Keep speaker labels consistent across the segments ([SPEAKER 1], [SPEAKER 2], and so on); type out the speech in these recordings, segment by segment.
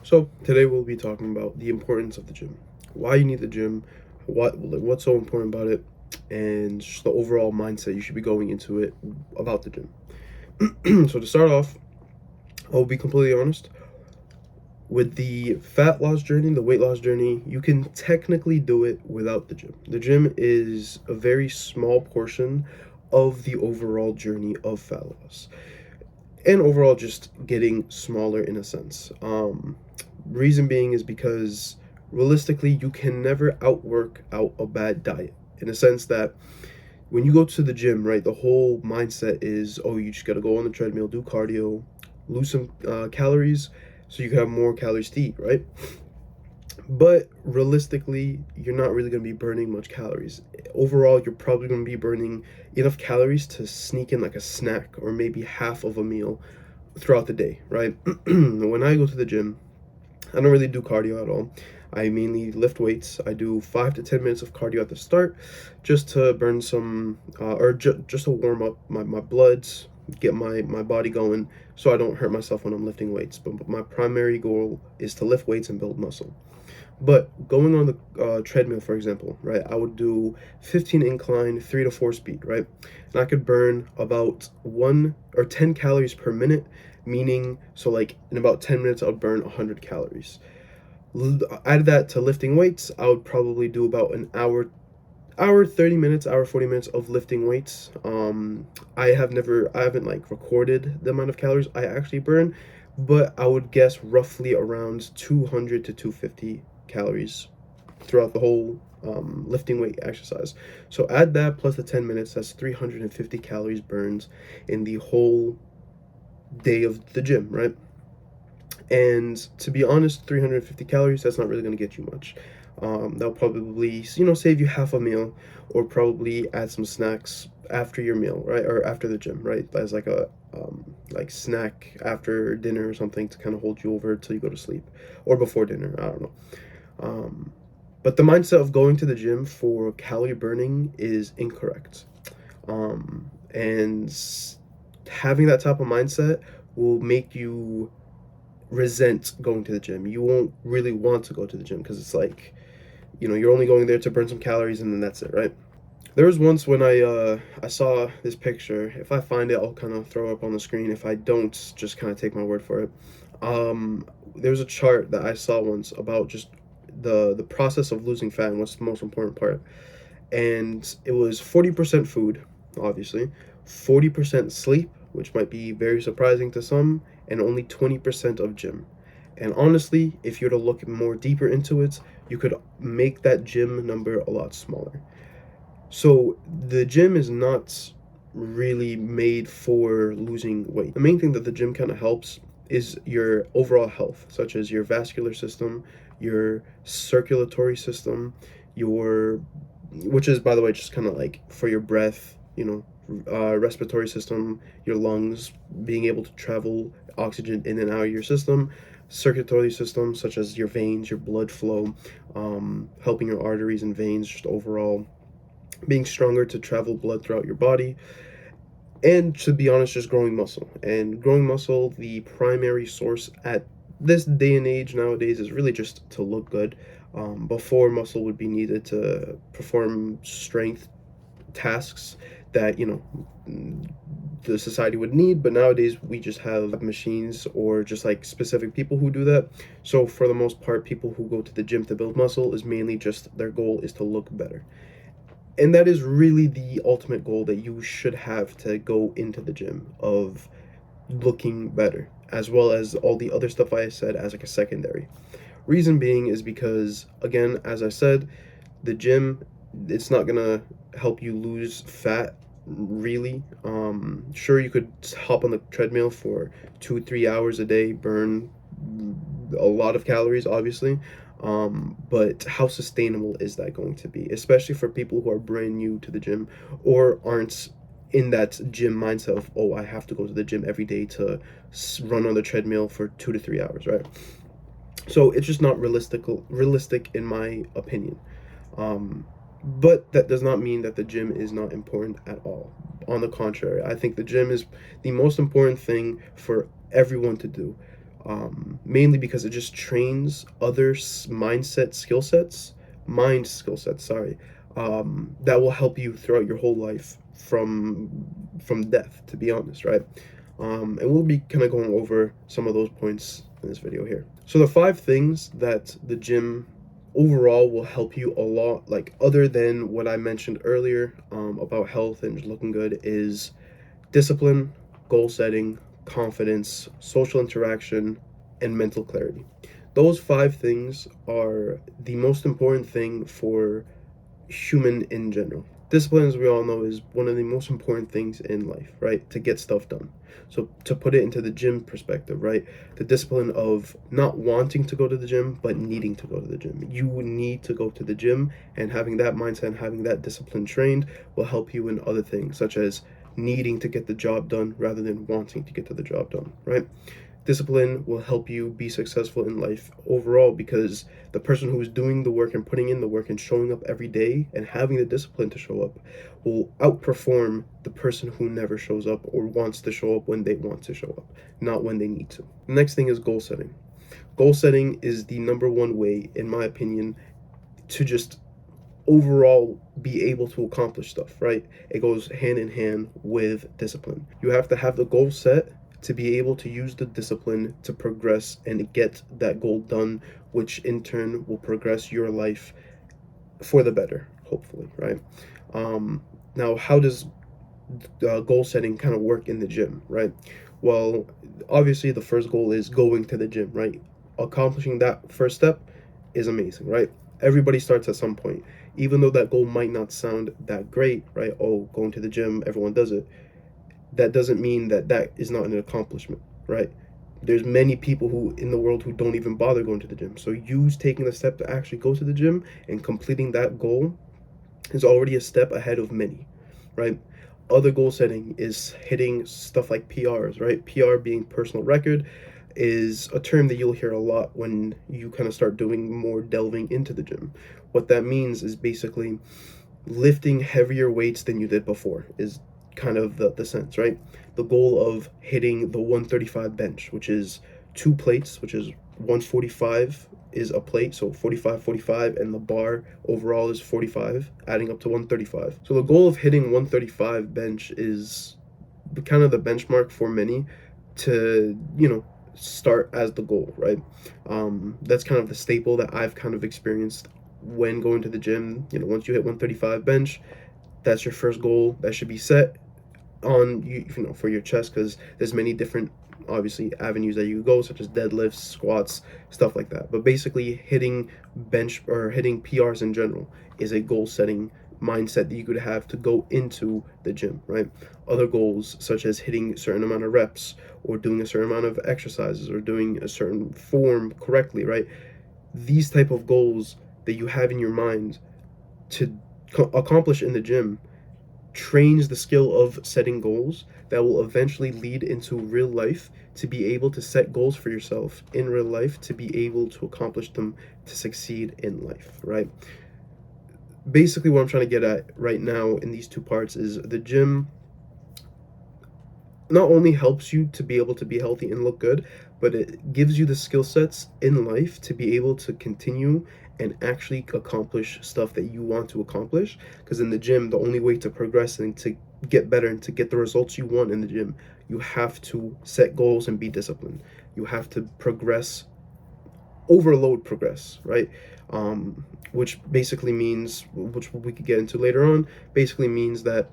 [SPEAKER 1] So today we'll be talking about the importance of the gym, why you need the gym, what's so important about it, and just the overall mindset you should be going into it about the gym. So to start off, I'll be completely honest. With the fat loss journey, the weight loss journey, you can technically do it without the gym. The gym is a very small portion of the overall journey of fat loss and overall just getting smaller in a sense. Reason being is because realistically, you can never outwork out a bad diet in a sense that when you go to the gym, right, the whole mindset is, oh, you just got to go on the treadmill, do cardio, lose some calories so you can have more calories to eat, right? But realistically, you're not really going to be burning much calories. Overall, you're probably going to be burning enough calories to sneak in like a snack or maybe half of a meal throughout the day, right? When I go to the gym, I don't really do cardio at all. I mainly lift weights. I do 5 to 10 minutes of cardio at the start just to burn some, just to warm up my bloods, get my body going so I don't hurt myself when I'm lifting weights. But my primary goal is to lift weights and build muscle. But going on the treadmill, for example, right, I would do 15 incline, 3 to 4 speed, right? And I could burn about 1 or 10 calories per minute, meaning, so like in about 10 minutes, I would burn 100 calories. Add that to lifting weights, I would probably do about an hour 30 minutes, hour 40 minutes of lifting weights. I haven't like recorded the amount of calories I actually burn, but I would guess roughly around 200 to 250 calories throughout the whole lifting weight exercise. So add that plus the 10 minutes, that's 350 calories burned in the whole day of the gym, right? And to be honest, 350 calories, that's not really going to get you much. That'll probably, save you half a meal or probably add some snacks after your meal, right? Or after the gym, right? As like a like snack after dinner or something to kind of hold you over till you go to sleep or before dinner. I don't know. Um, but the mindset of going to the gym for calorie burning is incorrect. And having that type of mindset will make you resent going to the gym. You won't really want to go to the gym because it's like, you're only going there to burn some calories and then that's it, right? There was once when I saw this picture. If I find it, I'll kind of throw it up on the screen. If I don't, just kind of take my word for it. There was a chart that I saw once about just the process of losing fat and what's the most important part. And it was 40% food, obviously, 40% sleep, which might be very surprising to some, and only 20% of gym. And honestly, if you were to look more deeper into it, you could make that gym number a lot smaller. So the gym is not really made for losing weight. The main thing that the gym kind of helps is your overall health, such as your vascular system, your circulatory system, your, which is, by the way, just kind of like for your breath, respiratory system, your lungs, being able to travel oxygen in and out of your system, circulatory system, such as your veins, your blood flow, helping your arteries and veins, just overall being stronger to travel blood throughout your body, and to be honest, just growing muscle. And growing muscle, the primary source at this day and age nowadays is really just to look good. Before, muscle would be needed to perform strength tasks that the society would need, but nowadays we just have machines or just like specific people who do that. So for the most part, people who go to the gym to build muscle is mainly just their goal is to look better. And that is really the ultimate goal that you should have to go into the gym, of looking better, as well as all the other stuff I said as like a secondary. Reason being is because, again, as I said, the gym, it's not gonna help you lose fat really. Sure, you could hop on the treadmill for 2 3 hours a day, burn a lot of calories, obviously. But how sustainable is that going to be, especially for people who are brand new to the gym or aren't in that gym mindset of, oh, I have to go to the gym every day to run on the treadmill for 2 to 3 hours, right? So it's just not realistic in my opinion. But that does not mean that the gym is not important at all. On the contrary, I think the gym is the most important thing for everyone to do. mainly because it just trains other mind skill sets, sorry, that will help you throughout your whole life from death, to be honest, right? And we'll be kind of going over some of those points in this video here. So the 5 things that the gym overall will help you a lot, like other than what I mentioned earlier, about health and just looking good, is discipline, goal setting, confidence, social interaction, and mental clarity. Those 5 things are the most important thing for human in general. Discipline, as we all know, is one of the most important things in life, right? To get stuff done. So to put it into the gym perspective, right? The discipline of not wanting to go to the gym, but needing to go to the gym. You need to go to the gym, and having that mindset and having that discipline trained will help you in other things, such as needing to get the job done rather than wanting to get to the job done, right? Discipline will help you be successful in life overall, because the person who is doing the work and putting in the work and showing up every day and having the discipline to show up will outperform the person who never shows up or wants to show up when they want to show up, not when they need to. The next thing is goal setting. Goal setting is the number one way, in my opinion, to just overall be able to accomplish stuff, right? It goes hand in hand with discipline. You have to have the goal set to be able to use the discipline to progress and get that goal done, which in turn will progress your life for the better, hopefully, right? Now, how does goal setting kind of work in the gym, right? Well, obviously, the first goal is going to the gym, right? Accomplishing that first step is amazing, right? Everybody starts at some point, even though that goal might not sound that great, right? Oh, going to the gym, everyone does it. That doesn't mean that that is not an accomplishment, right? There's many people who in the world who don't even bother going to the gym. So you taking the step to actually go to the gym and completing that goal is already a step ahead of many, right? Other goal setting is hitting stuff like PRs, right? PR being personal record is a term that you'll hear a lot when you kind of start doing more delving into the gym. What that means is basically lifting heavier weights than you did before, is kind of the sense, right? The goal of hitting the 135 bench, which is 2 plates, which is 145 is a plate, so 45 45, and the bar overall is 45, adding up to 135. So the goal of hitting 135 bench is kind of the benchmark for many to, start as the goal, right? That's kind of the staple that I've kind of experienced when going to the gym. Once you hit 135 bench, that's your first goal that should be set on for your chest, because there's many different, obviously, avenues that you could go, such as deadlifts, squats, stuff like that. But basically, hitting bench or hitting PRs in general is a goal setting mindset that you could have to go into the gym, right? Other goals, such as hitting a certain amount of reps or doing a certain amount of exercises or doing a certain form correctly, right? These type of goals that you have in your mind to accomplish in the gym trains the skill of setting goals that will eventually lead into real life, to be able to set goals for yourself in real life, to be able to accomplish them, to succeed in life, right? Basically, what I'm trying to get at right now in these 2 parts is the gym not only helps you to be able to be healthy and look good, but it gives you the skill sets in life to be able to continue and actually accomplish stuff that you want to accomplish. Because in the gym, the only way to progress and to get better and to get the results you want in the gym, you have to set goals and be disciplined. You have to progress, right? Which basically means, which we could get into later on, basically means that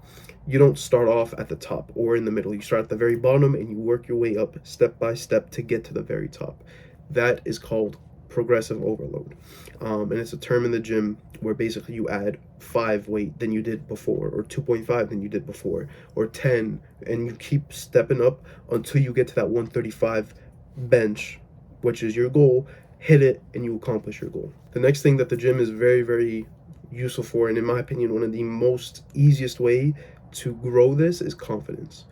[SPEAKER 1] you don't start off at the top or in the middle. You start at the very bottom and you work your way up step by step to get to the very top. That is called progressive overload. And it's a term in the gym where basically you add 5 weight than you did before, or 2.5 than you did before, or 10, and you keep stepping up until you get to that 135 bench, which is your goal. Hit it and you accomplish your goal. The next thing that the gym is very, very useful for, and in my opinion, one of the most easiest way to grow this, is confidence.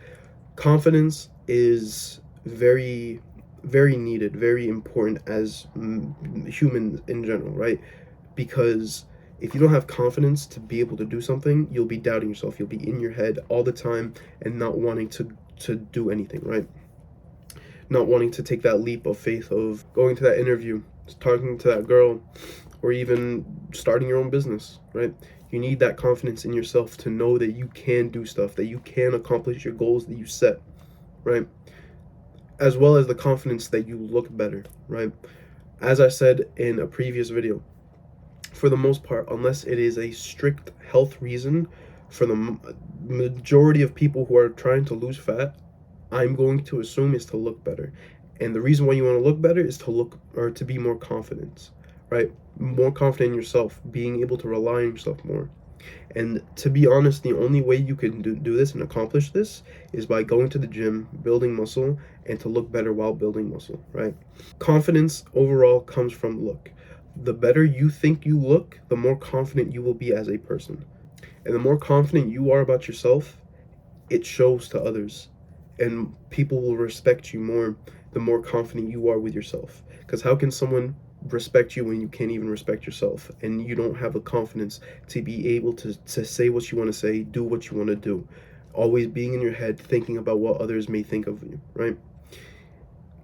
[SPEAKER 1] Confidence is very, very needed, very important as humans in general, right? Because if you don't have confidence to be able to do something, you'll be doubting yourself. You'll be in your head all the time and not wanting to do anything, right? not wanting to take that leap of faith of going to that interview, talking to that girl, or even starting your own business, right? You need that confidence in yourself to know that you can do stuff, that you can accomplish your goals that you set, right? As well as the confidence that you look better, right? As I said in a previous video, for the most part, unless it is a strict health reason, for the majority of people who are trying to lose fat, I'm going to assume is to look better. And the reason why you want to look better is to look, or to be more confident, right? More confident in yourself, being able to rely on yourself more. And to be honest, the only way you can do this and accomplish this is by going to the gym, building muscle, and to look better while building muscle, right? Confidence overall comes from look. The better you think you look, the more confident you will be as a person. And the more confident you are about yourself, it shows to others. And people will respect you more the more confident you are with yourself. Because how can someone respect you when you can't even respect yourself and you don't have a confidence to be able to say what you want to say, do what you want to do, always being in your head thinking about what others may think of you, right?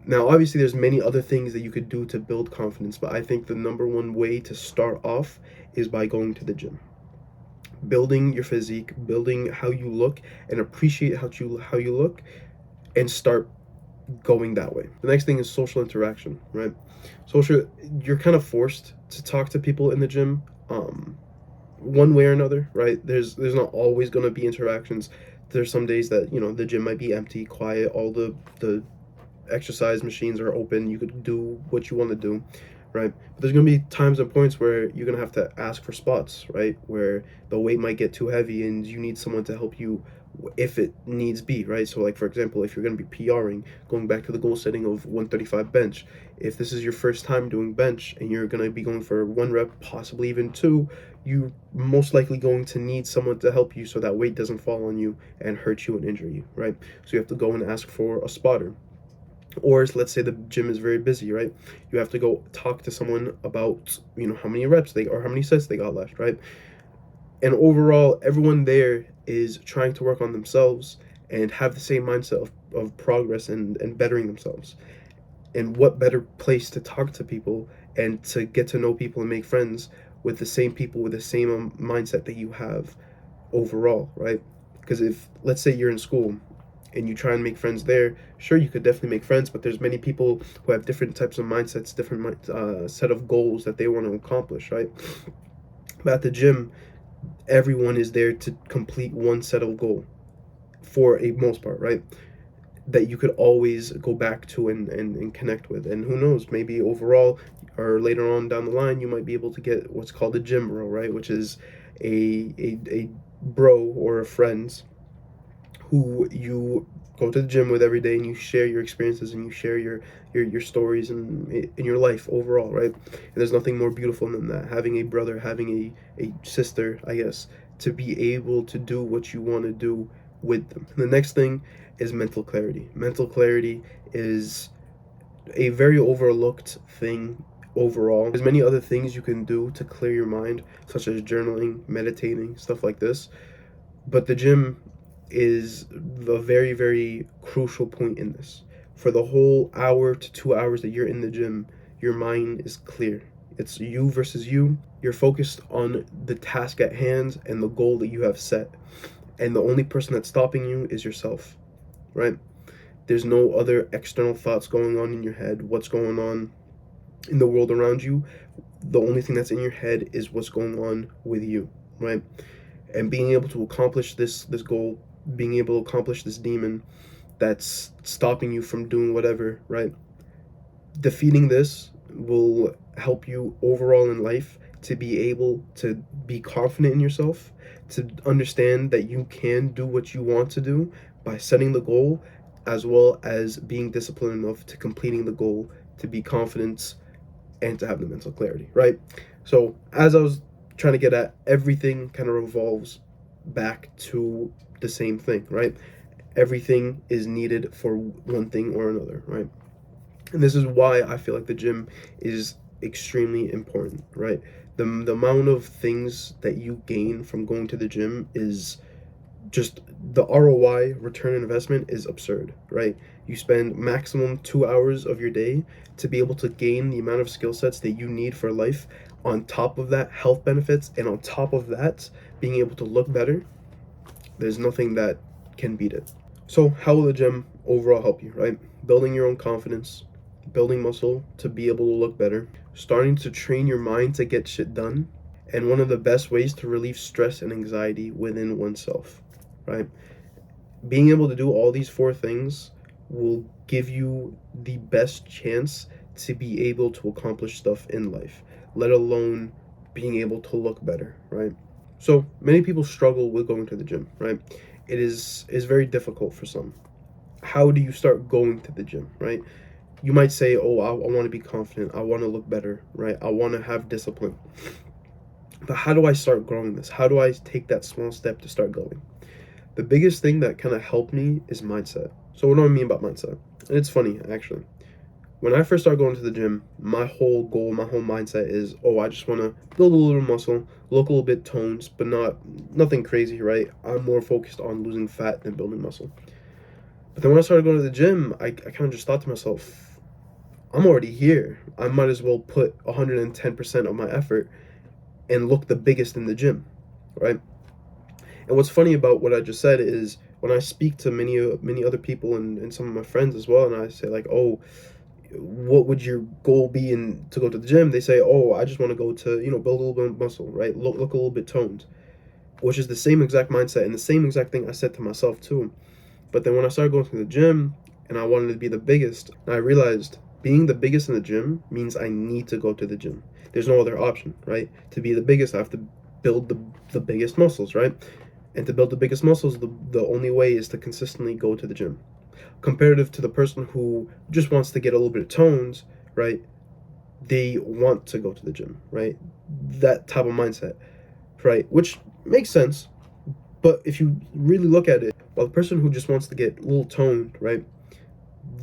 [SPEAKER 1] Now obviously there's many other things that you could do to build confidence, but I think the number one way to start off is by going to the gym, building your physique, building how you look, and appreciate how you look, and start going that way. The next thing is social interaction, right? You're kind of forced to talk to people in the gym, one way or another, right? There's not always going to be interactions. There's some days that the gym might be empty, quiet, all the exercise machines are open, you could do what you want to do, right? But there's going to be times and points where you're going to have to ask for spots, right? Where the weight might get too heavy and you need someone to help you if it needs be, right? So like, for example, if you're going to be PRing, going back to the goal setting of 135 bench, if this is your first time doing bench and you're going to be going for 1 rep, possibly even 2, you most likely going to need someone to help you so that weight doesn't fall on you and hurt you and injure you, right? So you have to go and ask for a spotter. Or let's say the gym is very busy, right? You have to go talk to someone about how many reps or how many sets they got left, right? And overall, everyone there is trying to work on themselves and have the same mindset of progress and bettering themselves. And what better place to talk to people and to get to know people and make friends with the same people with the same mindset that you have overall, right? Because if, let's say you're in school and you try and make friends there, sure, you could definitely make friends, but there's many people who have different types of mindsets, different set of goals that they want to accomplish, right? But at the gym, everyone is there to complete one set of goal for a most part, right? That you could always go back to and connect with. And who knows, maybe overall or later on down the line, you might be able to get what's called a gym bro, right? Which is a bro or a friend who you go to the gym with every day and you share your experiences and you share your stories and in your life overall, right? And there's nothing more beautiful than that, having a brother, having a sister, I guess, to be able to do what you want to do with them. And the next thing is mental clarity. Mental clarity is a very overlooked thing overall. There's many other things you can do to clear your mind, such as journaling, meditating, stuff like this, but the gym is the very, very crucial point in this. For the whole hour to 2 hours that you're in the gym, your mind is clear. It's you versus you. You're focused on the task at hand and the goal that you have set. And the only person that's stopping you is yourself, right? There's no other external thoughts going on in your head, what's going on in the world around you. The only thing that's in your head is what's going on with you, right? And being able to accomplish this goal, being able to accomplish this demon that's stopping you from doing whatever, right? Defeating this will help you overall in life to be able to be confident in yourself, to understand that you can do what you want to do by setting the goal, as well as being disciplined enough to completing the goal, to be confident and to have the mental clarity, right? So as I was trying to get at, everything kind of revolves back to the same thing, right? Everything is needed for one thing or another, right? And this is why I feel like the gym is extremely important, right? The amount of things that you gain from going to the gym is just the ROI, return on investment, is absurd, right? You spend maximum 2 hours of your day to be able to gain the amount of skill sets that you need for life. On top of that, health benefits, and on top of that, being able to look better. There's nothing that can beat it. So how will the gym overall help you, right? Building your own confidence, building muscle to be able to look better, starting to train your mind to get shit done, and one of the best ways to relieve stress and anxiety within oneself, right? Being able to do all these four things will give you the best chance to be able to accomplish stuff in life, let alone being able to look better, right? So many people struggle with going to the gym, right? It is very difficult for some. How do you start going to the gym, right? You might say, oh, I want to be confident, I want to look better, right? I want to have discipline. But how do I start growing this? How do I take that small step to start going? The biggest thing that kind of helped me is mindset. So what do I mean by mindset? And it's funny, actually. When I first started going to the gym, my whole goal, my whole mindset is, oh, I just want to build a little muscle, look a little bit toned, but nothing crazy, right? I'm more focused on losing fat than building muscle. But then when I started going to the gym, I kind of just thought to myself, I'm already here. I might as well put 110% of my effort and look the biggest in the gym, right? And what's funny about what I just said is when I speak to many other people and some of my friends as well, and I say like, oh, what would your goal be in to go to the gym? They say, oh, I just want to go to, build a little bit of muscle, right? Look a little bit toned, which is the same exact mindset and the same exact thing I said to myself too. But then when I started going to the gym and I wanted to be the biggest, I realized being the biggest in the gym means I need to go to the gym. There's no other option, right? To be the biggest, I have to build the biggest muscles, right? And to build the biggest muscles, the only way is to consistently go to the gym. Comparative to the person who just wants to get a little bit of tones, right? They want to go to the gym, right? That type of mindset, right? Which makes sense. But if you really look at it, while the person who just wants to get a little toned, right?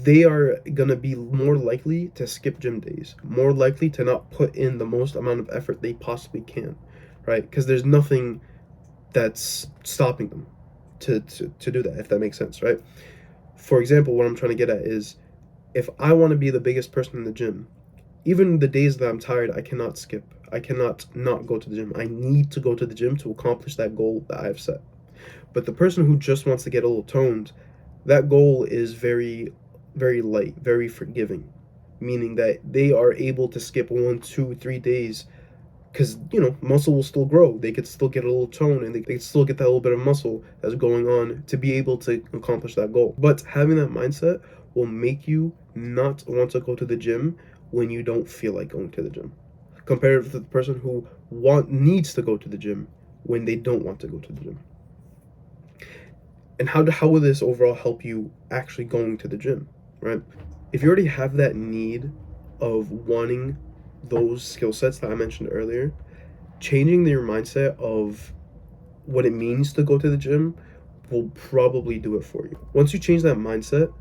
[SPEAKER 1] They are going to be more likely to skip gym days, more likely to not put in the most amount of effort they possibly can, right? Because there's nothing that's stopping them to do that, if that makes sense, right? For example, what I'm trying to get at is if I want to be the biggest person in the gym, even the days that I'm tired, I cannot skip. I cannot not go to the gym. I need to go to the gym to accomplish that goal that I have set. But the person who just wants to get a little toned, that goal is very, very light, very forgiving, meaning that they are able to skip 1, 2, 3 days because muscle will still grow. They could still get a little tone and they could still get that little bit of muscle that's going on to be able to accomplish that goal. But having that mindset will make you not want to go to the gym when you don't feel like going to the gym, compared to the person who needs to go to the gym when they don't want to go to the gym. And how will this overall help you actually going to the gym, right? If you already have that need of wanting those skill sets that I mentioned earlier, changing your mindset of what it means to go to the gym will probably do it for you. Once you change that mindset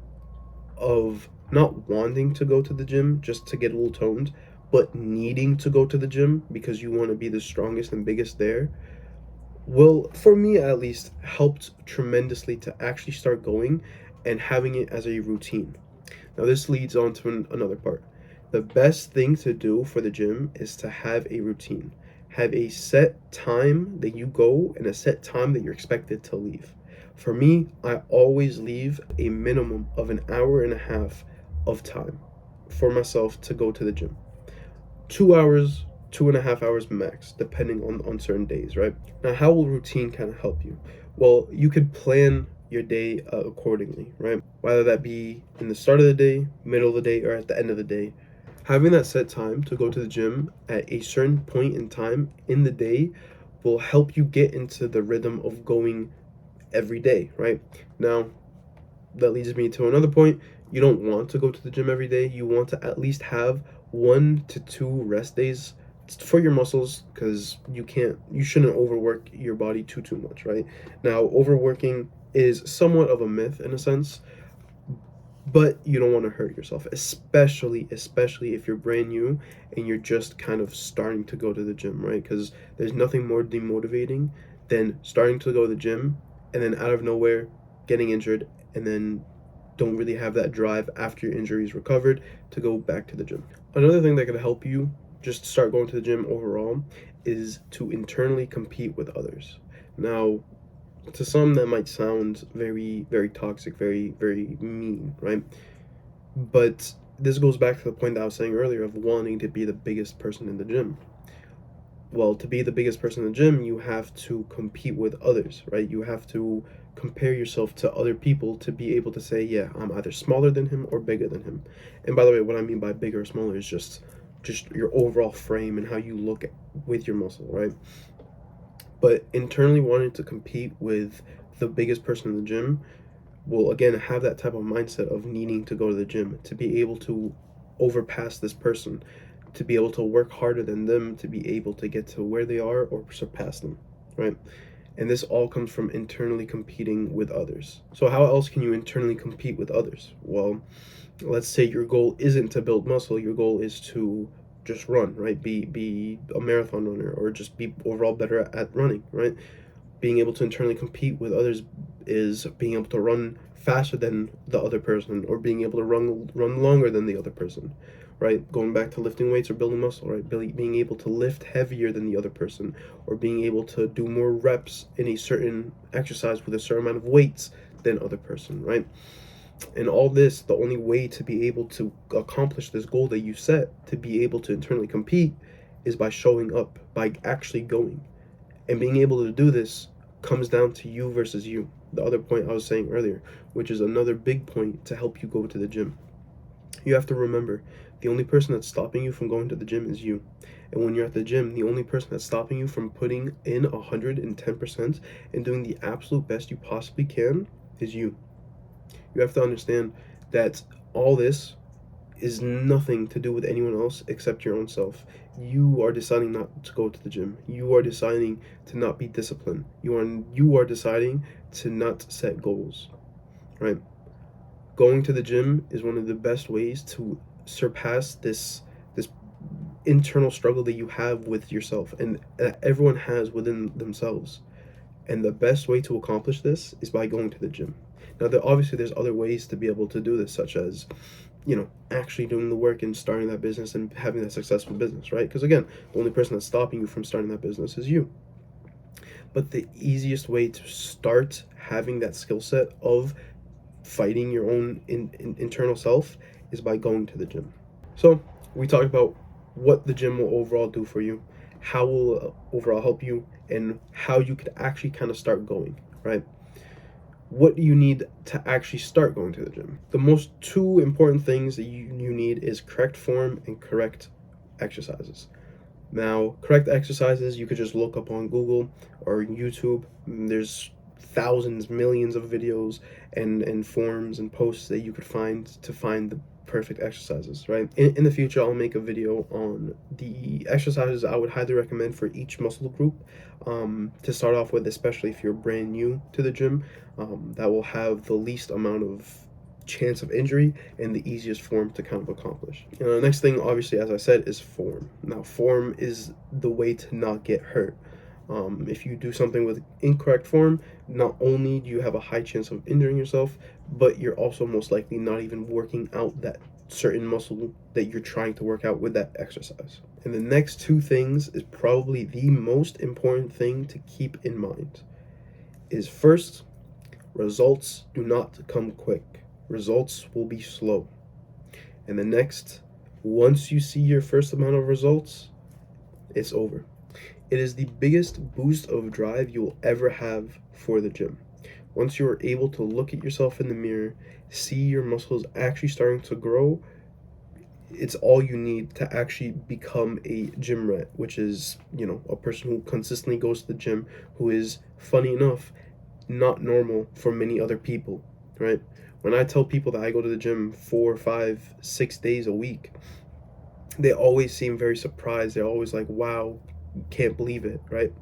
[SPEAKER 1] of not wanting to go to the gym just to get a little toned, but needing to go to the gym because you want to be the strongest and biggest there, will, for me at least, helped tremendously to actually start going and having it as a routine. Now, this leads on to another part. The best thing to do for the gym is to have a routine. Have a set time that you go and a set time that you're expected to leave. For me, I always leave a minimum of an hour and a half of time for myself to go to the gym. 2 hours, 2.5 hours max, depending on certain days, right? Now, how will routine kind of help you? Well, you could plan your day accordingly, right? Whether that be in the start of the day, middle of the day, or at the end of the day. Having that set time to go to the gym at a certain point in time in the day will help you get into the rhythm of going every day, right? Now, that leads me to another point. You don't want to go to the gym every day. You want to at least have 1 to 2 rest days for your muscles, because you shouldn't overwork your body too much, right? Now, overworking is somewhat of a myth in a sense, but you don't want to hurt yourself, especially if you're brand new and you're just kind of starting to go to the gym, right? Because there's nothing more demotivating than starting to go to the gym and then out of nowhere getting injured, and then don't really have that drive after your injury is recovered to go back to the gym. Another thing that could help you just start going to the gym overall is to internally compete with others. Now, to some that might sound very, very toxic, very, very mean, right? But this goes back to the point that I was saying earlier of wanting to be the biggest person in the gym. Well, to be the biggest person in the gym, you have to compete with others, right? You have to compare yourself to other people to be able to say, yeah, I'm either smaller than him or bigger than him. And by the way, what I mean by bigger or smaller is just your overall frame and how you look with your muscle, right? But internally wanting to compete with the biggest person in the gym will again have that type of mindset of needing to go to the gym to be able to overpass this person, to be able to work harder than them, to be able to get to where they are or surpass them, right? And this all comes from internally competing with others. So how else can you internally compete with others? Well, let's say your goal isn't to build muscle, your goal is to just run, right? Be a marathon runner, or just be overall better at running, right? Being able to internally compete with others is being able to run faster than the other person, or being able to run longer than the other person, right? Going back to lifting weights or building muscle, right? Being able to lift heavier than the other person, or being able to do more reps in a certain exercise with a certain amount of weights than other person, right? And all this, the only way to be able to accomplish this goal that you set, to be able to internally compete, is by showing up, by actually going. And being able to do this comes down to you versus you. The other point I was saying earlier, which is another big point to help you go to the gym. You have to remember, the only person that's stopping you from going to the gym is you. And when you're at the gym, the only person that's stopping you from putting in 110% and doing the absolute best you possibly can is you. You have to understand that all this is nothing to do with anyone else except your own self. You are deciding not to go to the gym. You are deciding to not be disciplined. You are deciding to not set goals, right? Going to the gym is one of the best ways to surpass this internal struggle that you have with yourself and that everyone has within themselves. And the best way to accomplish this is by going to the gym. Now, obviously, there's other ways to be able to do this, such as, actually doing the work and starting that business and having that successful business, right? Because again, the only person that's stopping you from starting that business is you. But the easiest way to start having that skill set of fighting your own internal self is by going to the gym. So we talked about what the gym will overall do for you, how will overall help you, and how you could actually kind of start going, right? What do you need to actually start going to the gym? The most two important things that you need is correct form and correct exercises. Now, correct exercises you could just look up on Google or YouTube. There's thousands, millions of videos and forms and posts that you could find to find the perfect exercises, right? In the future, I'll make a video on the exercises I would highly recommend for each muscle group to start off with, especially if you're brand new to the gym. That will have the least amount of chance of injury and the easiest form to kind of accomplish. The next thing, obviously, as I said, is form. Now, form is the way to not get hurt. If you do something with incorrect form, not only do you have a high chance of injuring yourself, but you're also most likely not even working out that certain muscle that you're trying to work out with that exercise. And the next two things is probably the most important thing to keep in mind. Is first, results do not come quick. Results will be slow. And the next, once you see your first amount of results, it's over. It is the biggest boost of drive you will ever have for the gym. Once you are able to look at yourself in the mirror, see your muscles actually starting to grow, it's all you need to actually become a gym rat, which is, a person who consistently goes to the gym, who is, funny enough, not normal for many other people, right? When I tell people that I go to the gym 4, 5, 6 days a week, they always seem very surprised. They're always like, wow, can't believe it, right?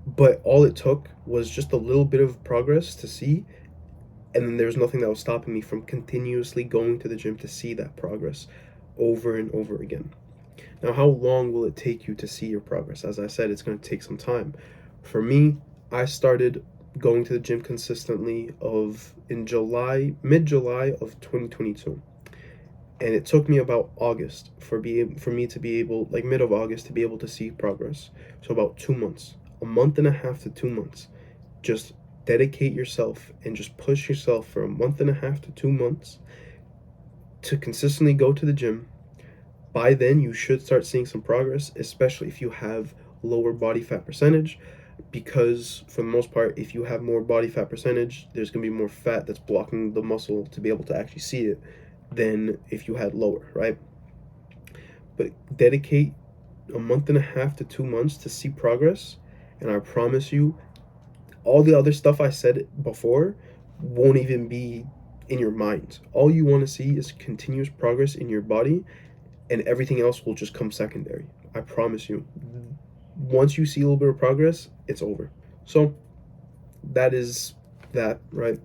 [SPEAKER 1] But all it took was just a little bit of progress to see, and then there's nothing that was stopping me from continuously going to the gym to see that progress over and over again. Now, how long will it take you to see your progress? As I said, it's going to take some time. For me, I started going to the gym consistently in mid-July of 2022. And it took me about August for me to be able, like mid of August, to be able to see progress. So about 2 months, a month and a half to 2 months. Just dedicate yourself and just push yourself for a month and a half to 2 months to consistently go to the gym. By then, you should start seeing some progress, especially if you have lower body fat percentage, because for the most part, if you have more body fat percentage, there's going to be more fat that's blocking the muscle to be able to actually see it than if you had lower, right? But dedicate a month and a half to 2 months to see progress, and I promise you, all the other stuff I said before won't even be in your mind. All you want to see is continuous progress in your body, and everything else will just come secondary. I promise you. Once you see a little bit of progress, it's over. So that is that, right?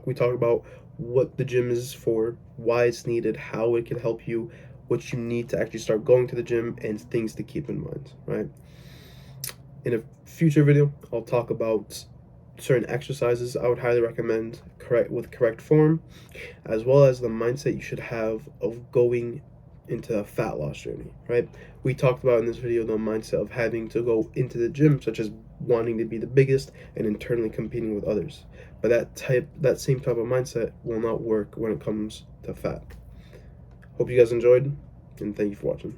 [SPEAKER 1] We talk about what the gym is for, why it's needed, how it can help you, what you need to actually start going to the gym, and things to keep in mind, right? In a future video, I'll talk about certain exercises I would highly recommend with correct form, as well as the mindset you should have of going into a fat loss journey, right? We talked about in this video the mindset of having to go into the gym, such as wanting to be the biggest and internally competing with others. But that same type of mindset will not work when it comes to fat. Hope you guys enjoyed, and thank you for watching.